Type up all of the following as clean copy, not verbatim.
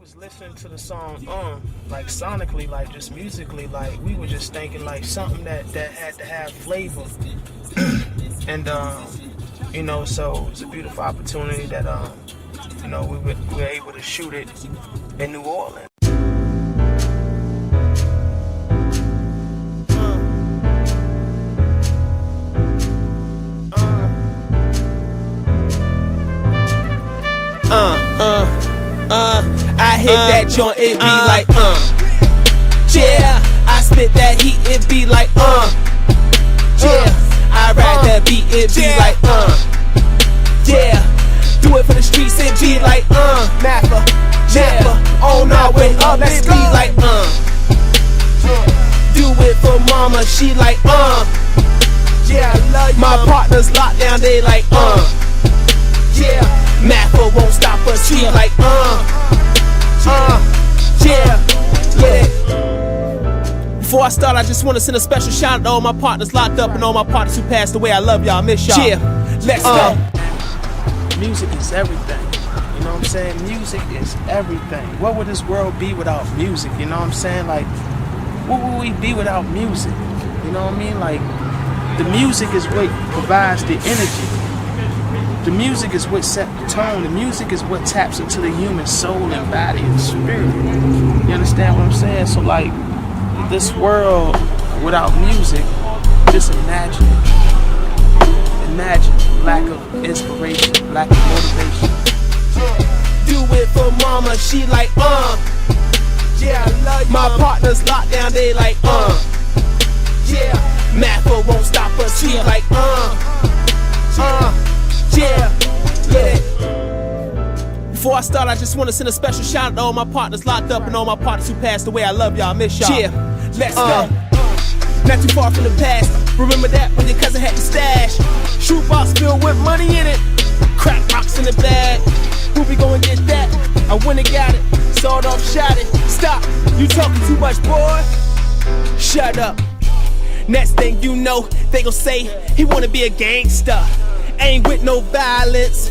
was listening to the song, like sonically, like just musically, like we were just thinking like something that had to have flavor. And you know, so it's a beautiful opportunity that you know, we were able to shoot it in New Orleans. I hit that joint, it be like, yeah. I spit that heat, it be like, yeah. I ride that beat, it be like, yeah. Do it for the streets, it be like, Maafa, yeah. On our way up, it be like, do it for mama, she like, yeah. I love you. My partners locked down, they like, yeah. Maafa won't stop us, she like, yeah, get it. Before I start, I just want to send a special shout out to all my partners locked up and all my partners who passed away. I love y'all, miss y'all. Yeah, let's go. Music is everything. You know what I'm saying? Music is everything. What would this world be without music? You know what I'm saying? Like, what would we be without music? You know what I mean? Like, the music is what provides the energy. The music is what set the tone. The music is what taps into the human soul and body and spirit. You understand what I'm saying? So like, this world without music, just imagine it. Imagine lack of inspiration, lack of motivation. Do it for mama, she like, yeah, I love you. My partners locked down, they like, yeah. Maafa won't stop us, she like, yeah, get it. Before I start, I just want to send a special shout out to all my partners locked up and all my partners who passed away. I love y'all, miss y'all. Yeah, let's go. Not too far from the past. Remember that when your cousin had the stash? Shoebox filled with money in it. Crack rocks in the bag. Who be gonna get that? I went and got it. Sawed off, shot it. Stop, you talking too much, boy. Shut up. Next thing you know, they gon' say he wanna be a gangster. Ain't with no violence.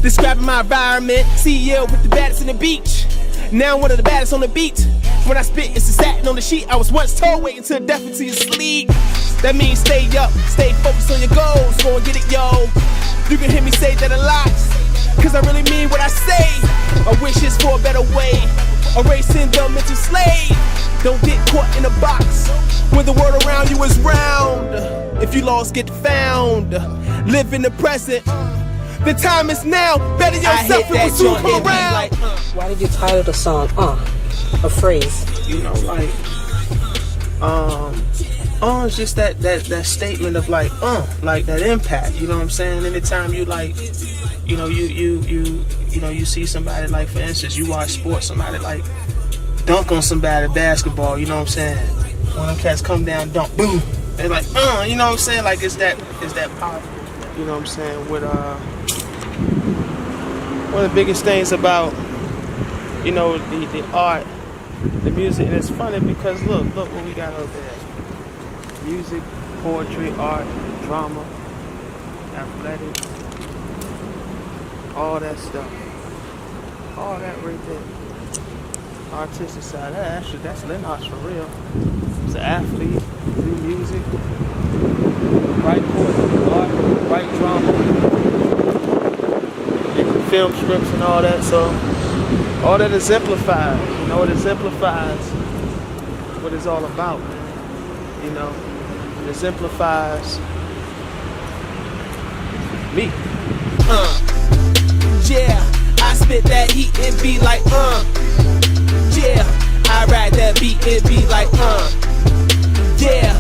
Describing my environment. CEO with the baddest in the beach. Now I'm one of the baddest on the beat. When I spit, it's a satin on the sheet. I was once told, wait until death until you sleep. That means stay up, stay focused on your goals. Go and get it, yo. You can hear me say that a lot, cause I really mean what I say. My wish is for a better way. Erasing the mental slave. Don't get caught in a box when the world around you is round. If you lost, get found. Live in the present. The time is now. Better yourself and pursue around. Like, why did you title the song a phrase? You know, like it's just that statement of like that impact. You know what I'm saying? Anytime you like, you know, you see somebody, like for instance, you watch sports, somebody like dunk on somebody, basketball. You know what I'm saying? One of them cats come down, dunk, boom. They're like, you know what I'm saying? Like it's that powerful. You know what I'm saying? With one of the biggest things about, you know, the art, the music, and it's funny because look what we got out there. Music, poetry, art, drama, athletics, all that stuff. All that right there. Artistic side, that's LenOxe for real. He's an athlete, do music, write poetry, art, write drama, film scripts and all that. So all that exemplifies, you know, it exemplifies what it's all about, man. You know, it exemplifies me. Yeah, I spit that heat, it be like, yeah. I ride that beat, it be like, yeah.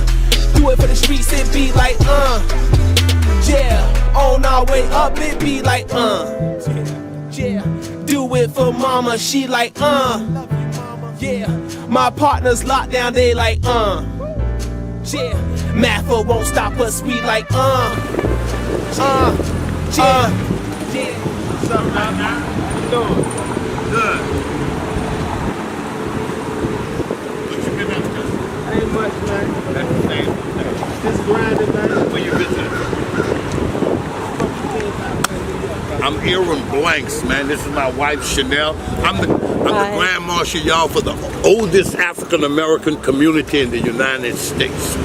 Do it for the streets, it be like, yeah. On our way up, it be like, yeah. Do it for mama, she like, yeah. My partners locked down, they like, yeah. Maafa won't stop us, we like, yeah. What's up, man? How you doing? Good. What you been up to? Ain't much, man. That's the same. Just grinding, man. Where you been at? I'm Aaron Blanks, man. This is my wife, Chanel. I'm the I'm Hi. the Grand Marshal, y'all, for the oldest African American community in the United States.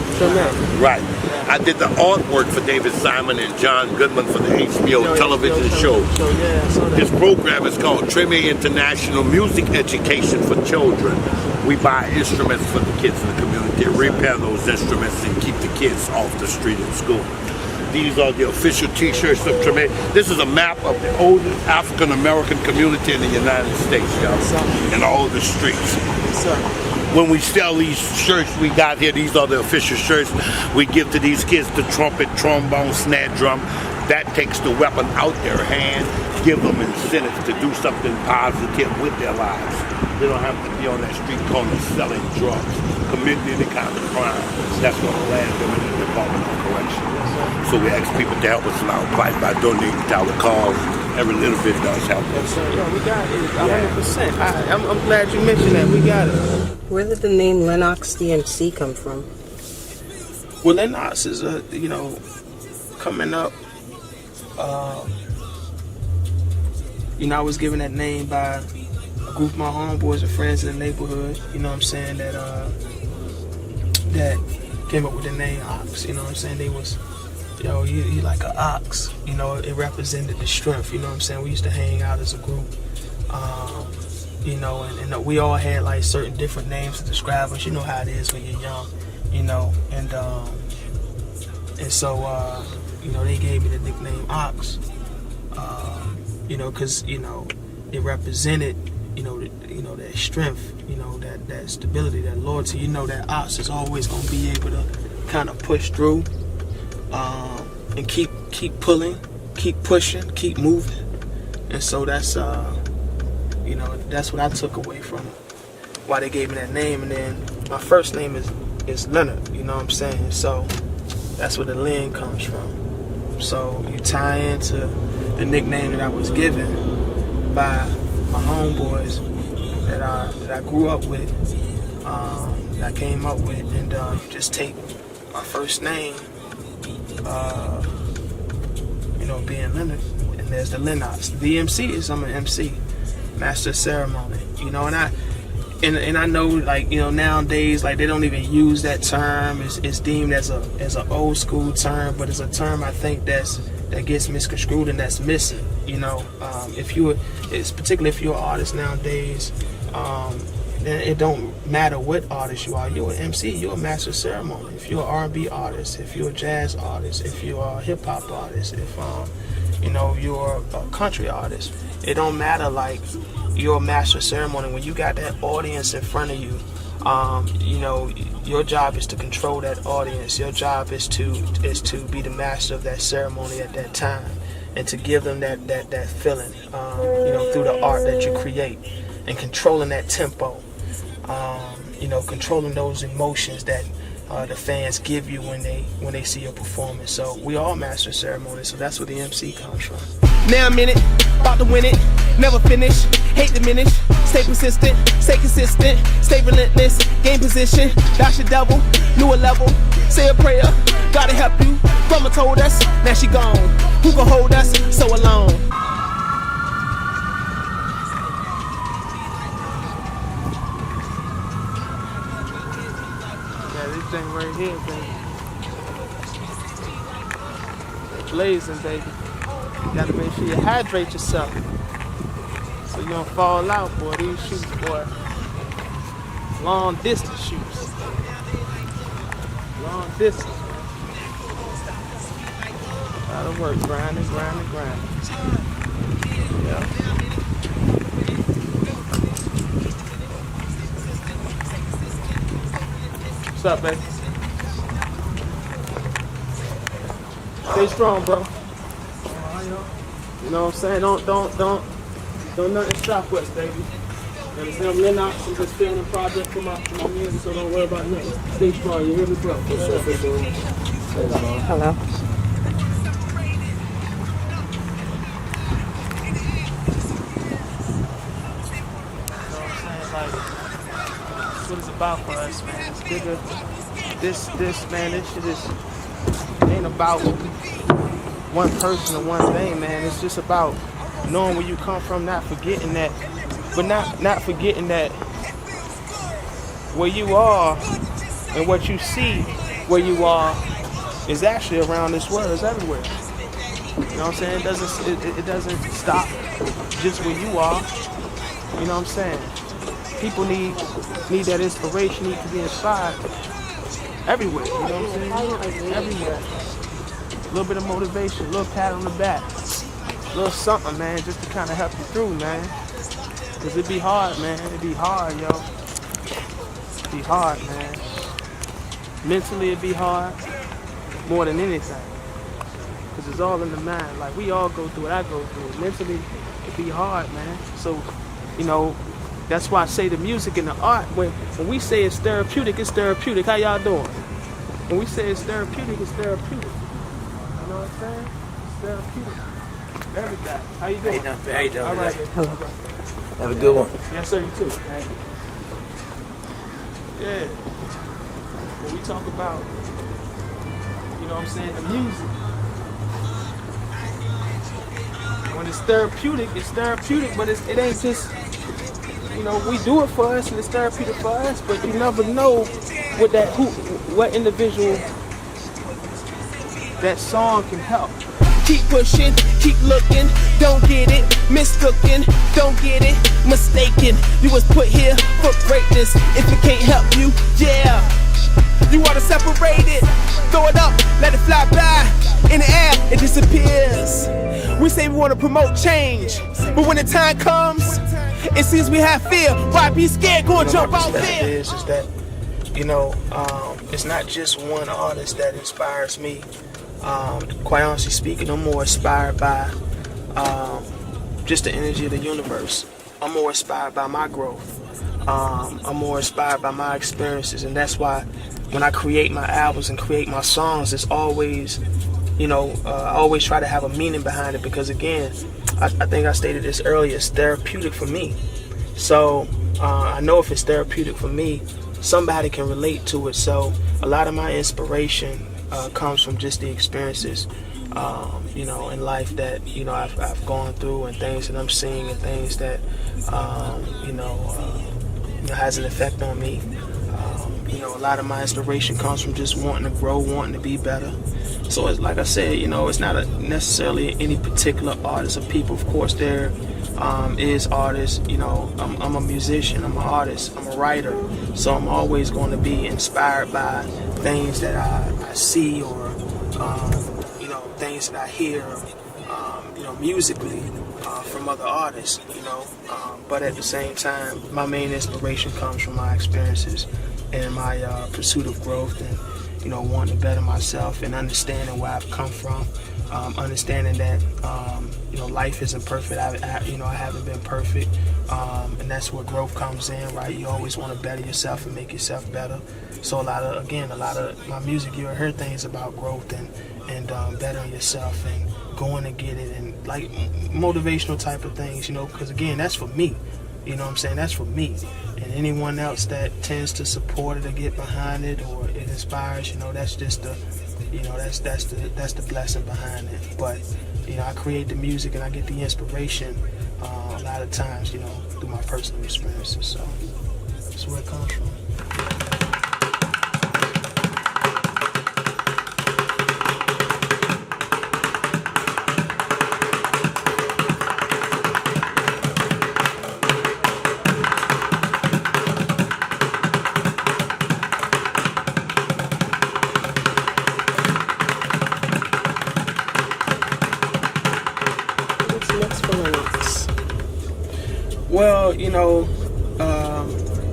Right. I did the artwork for David Simon and John Goodman for the HBO television show. Yeah, I saw that. This program is called Treme International Music Education for Children. We buy instruments for the kids in the community, repair those instruments, and keep the kids off the street in school. These are the official t-shirts of Treme. This is a map of the oldest African American community in the United States, y'all, in all the streets. When we sell these shirts we got here, these are the official shirts we give to these kids, the trumpet, trombone, snare drum. That takes the weapon out their hand, give them incentives to do something positive with their lives. They don't have to be on that street corner selling drugs, committing any kind of crime. That's what the land them in the Department of Corrections. So we ask people to help us in our fight by donating to our cause. Every little bit does help us. Yeah, we got it 100%. I'm glad you mentioned that. We got it. Where did the name LenOxe DMC come from? Well, LenOxe is coming up. I was given that name by a group of my homeboys and friends in the neighborhood. You know what I'm saying, that came up with the name Ox. You know what I'm saying, they was, you like an ox. It represented the strength. You know what I'm saying. We used to hang out as a group. And we all had like certain different names to describe us. You know how it is when you're young, and so they gave me the nickname Ox, because it represented that strength, that stability, that loyalty. That Ox is always gonna be able to kind of push through, and keep pulling, keep pushing, keep moving, and so that's that's what I took away from why they gave me that name. And then my first name is Leonard, you know what I'm saying? So that's where the Len comes from. So you tie into the nickname that I was given by my homeboys that I grew up with, that I came up with, and you just take my first name, being Leonard, and there's the LenOxe. The MC is I'm an MC. Master of Ceremony, and I know, like, nowadays, like, they don't even use that term. It's deemed as an old school term, but it's a term I think that gets misconstrued and that's missing. Particularly if you're an artist nowadays, then it don't matter what artist you are. You're an MC. You're a master of ceremony. If you're an R&B artist, if you're a jazz artist, if you're a hip hop artist, if you're a country artist. It don't matter, like, you're a master of ceremony. When you got that audience in front of you, your job is to control that audience. Your job is to be the master of that ceremony at that time, and to give them that feeling, through the art that you create, and controlling that tempo, controlling those emotions that the fans give you when they see your performance. So we all master ceremony, so that's where the MC comes from. Now I'm in it, about to win it, never finish, hate diminish, stay persistent, stay consistent, stay relentless, gain position, dash a double, new a level, say a prayer, gotta help you, mama told us, now she gone, who can hold us so alone? Yeah, this thing right here, baby. Blazing, baby. You gotta make sure you hydrate yourself so you don't fall out, boy. These shoes, boy. Long distance shoes. Long distance. Gotta work, grinding. Yeah. What's up, baby? Stay strong, bro. You know what I'm saying? Don't nothing stop us, baby. You understand? I'm LenOxe. I'm just filming a project for my music, so don't worry about nothing. Stay strong. You hear me, bro? Hello. What it's about for us, man. It's bigger. This shit is ain't about one person or one thing, man. It's just about knowing where you come from, not forgetting that but not forgetting that where you are and what you see where you are is actually around this world. It's everywhere. You know what I'm saying? It doesn't stop just where you are. You know what I'm saying? People need that inspiration, need to be inspired everywhere. You know what I'm saying? Everywhere. A little bit of motivation, a little pat on the back, a little something, man, just to kind of help you through, man. Cause it be hard, man. It be hard, yo. It be hard, man. Mentally, it be hard more than anything. Cause it's all in the mind. Like we all go through it. I go through it. Mentally, it be hard, man. So, you know, that's why I say the music and the art. When we say it's therapeutic, it's therapeutic. How y'all doing? When we say it's therapeutic, it's therapeutic. You know what I'm saying? It's therapeutic. Everything. How you doing? How you doing? All right. Hello. Have a good one. Yes, sir. You too. Thank you. Yeah. When we talk about, you know what I'm saying, the music. When it's therapeutic, but it ain't just, you know, we do it for us and it's therapeutic for us, but you never know what individual that song can help. Keep pushing, keep looking, don't get it mislooking, don't get it mistaken. You was put here for greatness. If it can't help you, yeah, you ought to separate it. Throw it up, let it fly by. In the air, it disappears. We say we want to promote change, but when the time comes, it seems we have fear. Why be scared? Go and jump out there. Is that, you know, it's not just one artist that inspires me. Quite honestly speaking, I'm more inspired by just the energy of the universe. I'm more inspired by my growth. I'm more inspired by my experiences, and that's why when I create my albums and create my songs, it's always, you know, I always try to have a meaning behind it, because again, I think I stated this earlier, it's therapeutic for me. So I know if it's therapeutic for me, somebody can relate to it. So a lot of my inspiration comes from just the experiences, you know, in life that, you know, I've gone through, and things that I'm seeing, and things that, you know, has an effect on me. You know, a lot of my inspiration comes from just wanting to grow, wanting to be better. So it's like I said, you know, it's not necessarily any particular artist or people. Of course, there is artists. You know, I'm a musician, I'm an artist, I'm a writer. So I'm always going to be inspired by things that I see, or you know, things that I hear, you know, musically from other artists. You know, but at the same time, my main inspiration comes from my experiences and my pursuit of growth, and, you know, wanting to better myself, and understanding where I've come from, understanding that, you know, life isn't perfect. You know, I haven't been perfect, and that's where growth comes in, right? You always want to better yourself and make yourself better. So a lot of my music, you'll hear things about growth and bettering yourself and going to get it, and like motivational type of things, you know, because again, that's for me. You know what I'm saying? That's for me. And anyone else that tends to support it or get behind it, or it inspires, you know, that's just the, you know, that's the blessing behind it. But, you know, I create the music and I get the inspiration a lot of times, you know, through my personal experiences. So that's where it comes from. Well, you know,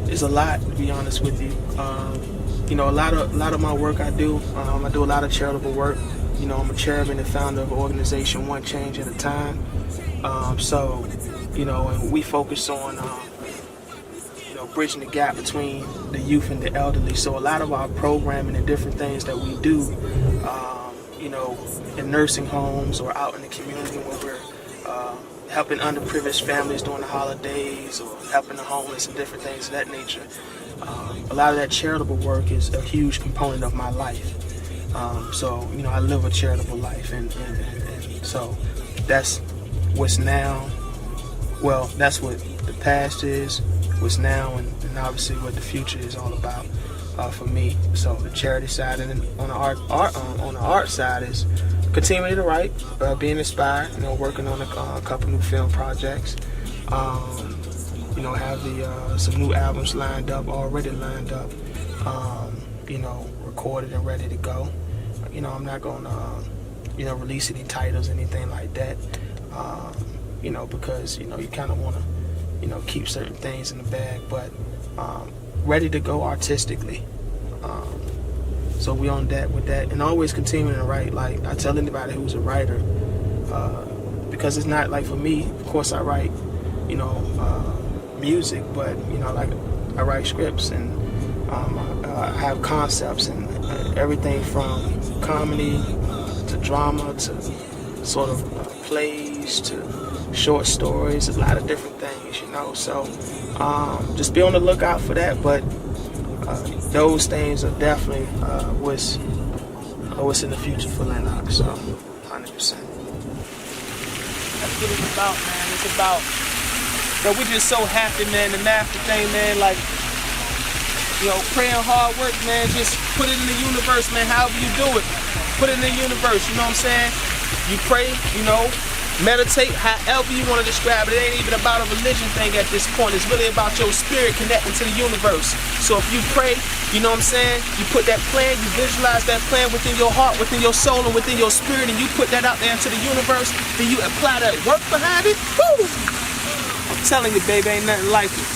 it's a lot, to be honest with you. You know, a lot of my work I do a lot of charitable work. You know, I'm a chairman and founder of an organization, One Change at a Time. So, you know, and we focus on, you know, bridging the gap between the youth and the elderly. So a lot of our programming and different things that we do, you know, in nursing homes or out in the community, where we're helping underprivileged families during the holidays, or helping the homeless and different things of that nature. A lot of that charitable work is a huge component of my life. So, you know, I live a charitable life, and so that's what's now, well, that's what the past is, what's now, and obviously what the future is all about for me. So the charity side, and then on the art side is continuing to write, being inspired, working on a couple new film projects. Have some new albums already lined up, recorded and ready to go. I'm not gonna, release any titles, anything like that, because, you kind of want to, keep certain things in the bag, but ready to go artistically. So we on that with that, and always continuing to write. Like I tell anybody who's a writer, because it's not like for me, of course I write, music, but like I write scripts, and I have concepts, and everything from comedy to drama to sort of plays to short stories, a lot of different things, so just be on the lookout for that. But those things are definitely what's in the future for LenOxe, so 100%. That's what it's about, man. It's about, we're just so happy, man. The Maafa thing, man, like, praying, hard work, man. Just put it in the universe, man. However you do it, put it in the universe. You know what I'm saying? You pray, meditate, however you want to describe it. It ain't even about a religion thing at this point. It's really about your spirit connecting to the universe. So if you pray, you know what I'm saying? You put that plan, you visualize that plan within your heart, within your soul, and within your spirit, and you put that out there into the universe, then you apply that work behind it. Woo! I'm telling you, baby, ain't nothing like it.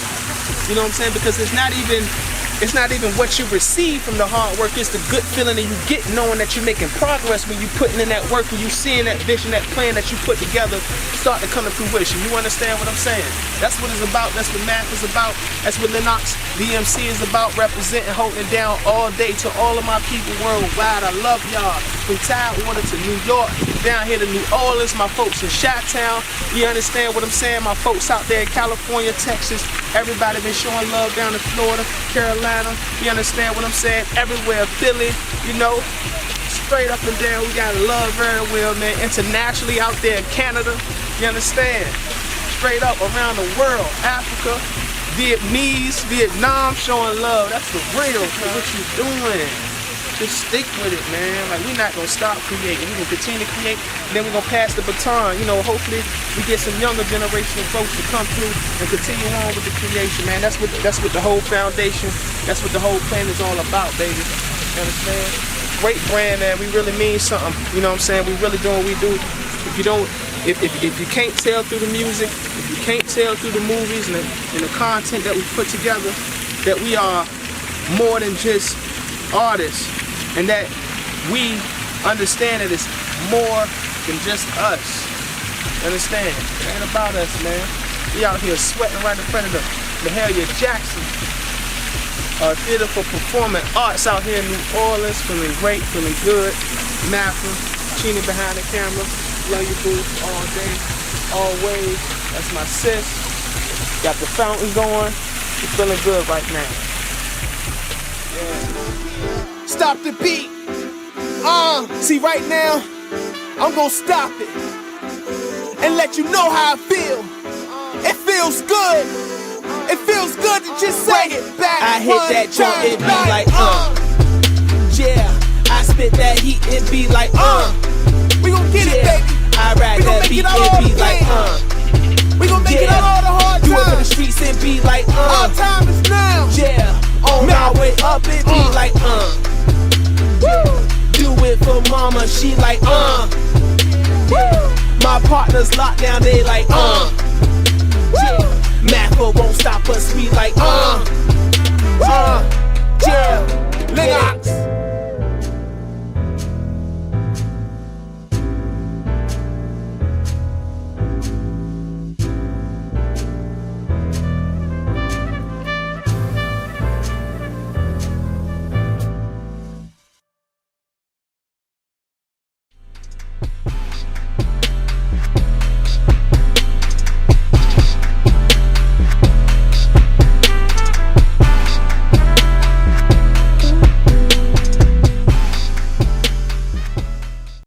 You know what I'm saying? Because it's not even what you receive from the hard work. It's the good feeling that you get knowing that you're making progress when you're putting in that work, when you seeing that vision, that plan that you put together start to come to fruition. You understand what I'm saying? That's what it's about. That's what Maafa is about. That's what LenOxe DMC is about, representing, holding it down all day to all of my people worldwide. I love y'all. From Tidewater to New York, down here to New Orleans, my folks in Chi-Town. You understand what I'm saying? My folks out there in California, Texas, everybody been showing love down in Florida, Carolina. You understand what I'm saying? Everywhere, Philly, straight up and down. We got love very well, man. Internationally out there in Canada, you understand? Straight up around the world, Africa, Vietnamese, Vietnam, showing love. That's the real, man. What you doing? Just stick with it, man. Like, we're not gonna stop creating. We're gonna continue to create, and then we're gonna pass the baton. Hopefully we get some younger generation of folks to come through and continue on with the creation, man. That's what the whole foundation, that's what the whole plan is all about, baby. You understand? Great brand, man. We really mean something. You know what I'm saying? We really doing what we do. If you can't tell through the music, if you can't tell through the movies and the content that we put together, that we are more than just artists, and that we understand that it's more than just us. Understand? It ain't about us, man. We out here sweating right in front of the Mahalia Jackson Theater for Performing Arts out here in New Orleans. Feeling great, feeling good. Maafa, Chini behind the camera. Love you, boo, all day, always. That's my sis. Got the fountain going. We're feeling good right now. Yeah. Stop the beat. See, right now, I'm gonna stop it and let you know how I feel. It feels good. It feels good to just say it back. I hit that joint, it be like, yeah, I spit that heat, it be like, we gon' get it, baby. I ride that beat, it be like, we gon' make it all the hard times. Do it for the streets, it be like, all time is now. Yeah, on my way up, it be like, woo. Do it for mama, she like, woo. My partners locked down, they like,